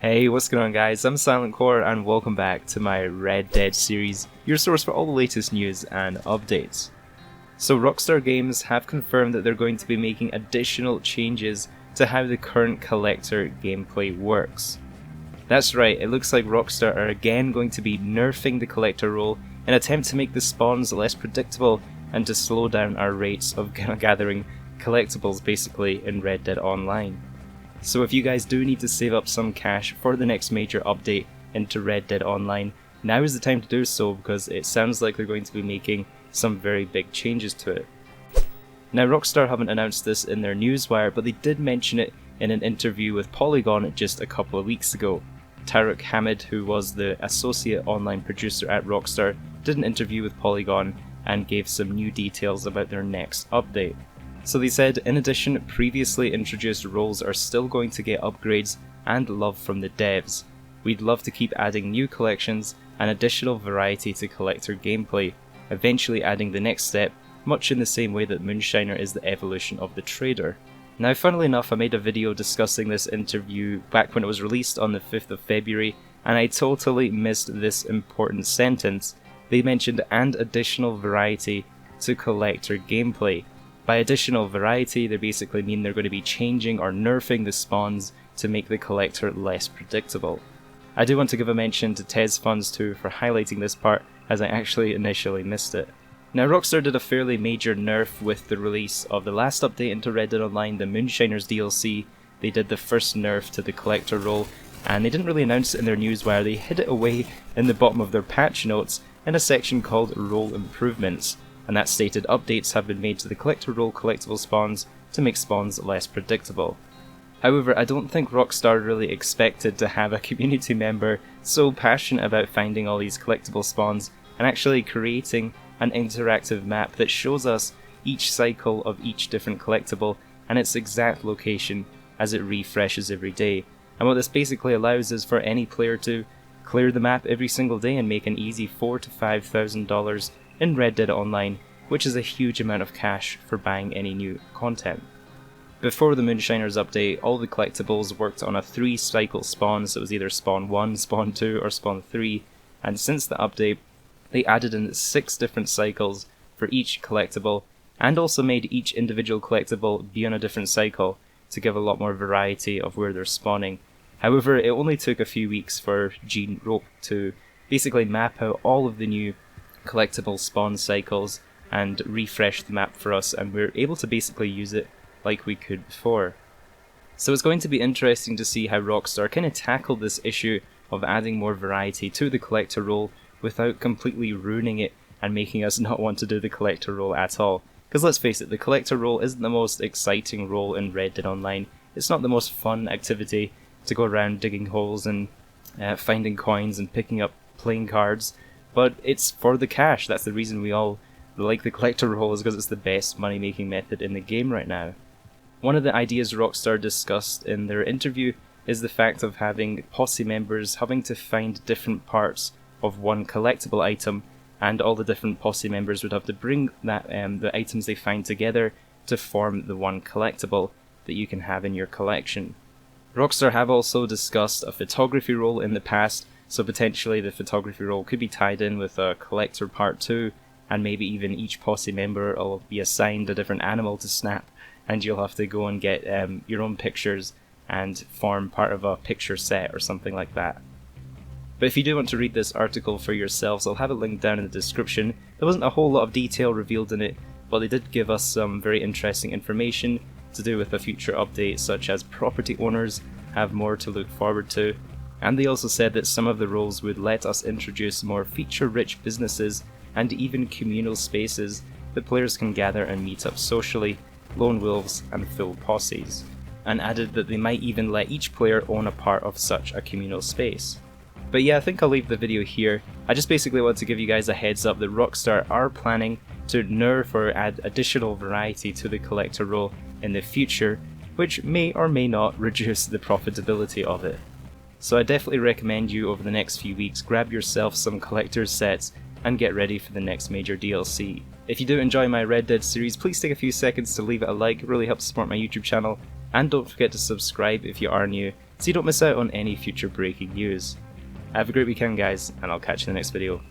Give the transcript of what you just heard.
Hey, what's going on guys? I'm Silent Core and welcome back to my Red Dead series, your source for all the latest news and updates. So Rockstar Games have confirmed that they're going to be making additional changes to how the current collector gameplay works. That's right, it looks like Rockstar are again going to be nerfing the collector role in an attempt to make the spawns less predictable and to slow down our rates of gathering collectibles basically in Red Dead Online. So if you guys do need to save up some cash for the next major update into Red Dead Online, now is the time to do so because it sounds like they're going to be making some very big changes to it. Now Rockstar haven't announced this in their newswire, but they did mention it in an interview with Polygon just a couple of weeks ago. Tarek Hamid, who was the associate online producer at Rockstar, did an interview with Polygon and gave some new details about their next update. So they said, in addition, previously introduced roles are still going to get upgrades and love from the devs. We'd love to keep adding new collections and additional variety to collector gameplay, eventually adding the next step, much in the same way that Moonshiner is the evolution of the trader. Now funnily enough, I made a video discussing this interview back when it was released on the 5th of February, and I totally missed this important sentence. They mentioned and additional variety to collector gameplay. By additional variety, they basically mean they're going to be changing or nerfing the spawns to make the collector less predictable. I do want to give a mention to TezFunds too for highlighting this part, as I actually initially missed it. Now Rockstar did a fairly major nerf with the release of the last update into Red Dead Online, the Moonshiners DLC. They did the first nerf to the collector role, and they didn't really announce it in their newswire. They hid it away in the bottom of their patch notes in a section called Role Improvements. And that stated updates have been made to the collector role collectible spawns to make spawns less predictable. However, I don't think Rockstar really expected to have a community member so passionate about finding all these collectible spawns and actually creating an interactive map that shows us each cycle of each different collectible and its exact location as it refreshes every day. And what this basically allows is for any player to clear the map every single day and make an easy $4,000 to $5,000 in Red Dead Online, which is a huge amount of cash for buying any new content. Before the Moonshiners update, all the collectibles worked on a 3-cycle spawn, so it was either spawn 1, spawn 2 or spawn 3, and since the update they added in 6 different cycles for each collectible, and also made each individual collectible be on a different cycle to give a lot more variety of where they're spawning. However, it only took a few weeks for Gene Rope to basically map out all of the new collectible spawn cycles and refresh the map for us, and we're able to basically use it like we could before. So it's going to be interesting to see how Rockstar kind of tackle this issue of adding more variety to the collector role without completely ruining it and making us not want to do the collector role at all. Because let's face it, the collector role isn't the most exciting role in Red Dead Online. It's not the most fun activity to go around digging holes and finding coins and picking up playing cards. But it's for the cash. That's the reason we all like the collector role, is because it's the best money making method in the game right now. One of the ideas Rockstar discussed in their interview is the fact of having posse members having to find different parts of one collectible item, and all the different posse members would have to bring that the items they find together to form the one collectible that you can have in your collection. Rockstar have also discussed a photography role in the past, so potentially the photography role could be tied in with a collector part 2, and maybe even each posse member will be assigned a different animal to snap, and you'll have to go and get your own pictures and form part of a picture set or something like that. But if you do want to read this article for yourselves, I'll have it linked down in the description. There wasn't a whole lot of detail revealed in it, but they did give us some very interesting information to do with a future update, such as property owners have more to look forward to. And they also said that some of the roles would let us introduce more feature-rich businesses and even communal spaces that players can gather and meet up socially, lone wolves and full posses, and added that they might even let each player own a part of such a communal space. But yeah, I think I'll leave the video here. I just basically want to give you guys a heads up that Rockstar are planning to nerf or add additional variety to the collector role in the future, which may or may not reduce the profitability of it. So I definitely recommend you over the next few weeks grab yourself some collector's sets and get ready for the next major DLC. If you do enjoy my Red Dead series, please take a few seconds to leave it a like, it really helps support my YouTube channel, and don't forget to subscribe if you are new, so you don't miss out on any future breaking news. Have a great weekend guys, and I'll catch you in the next video.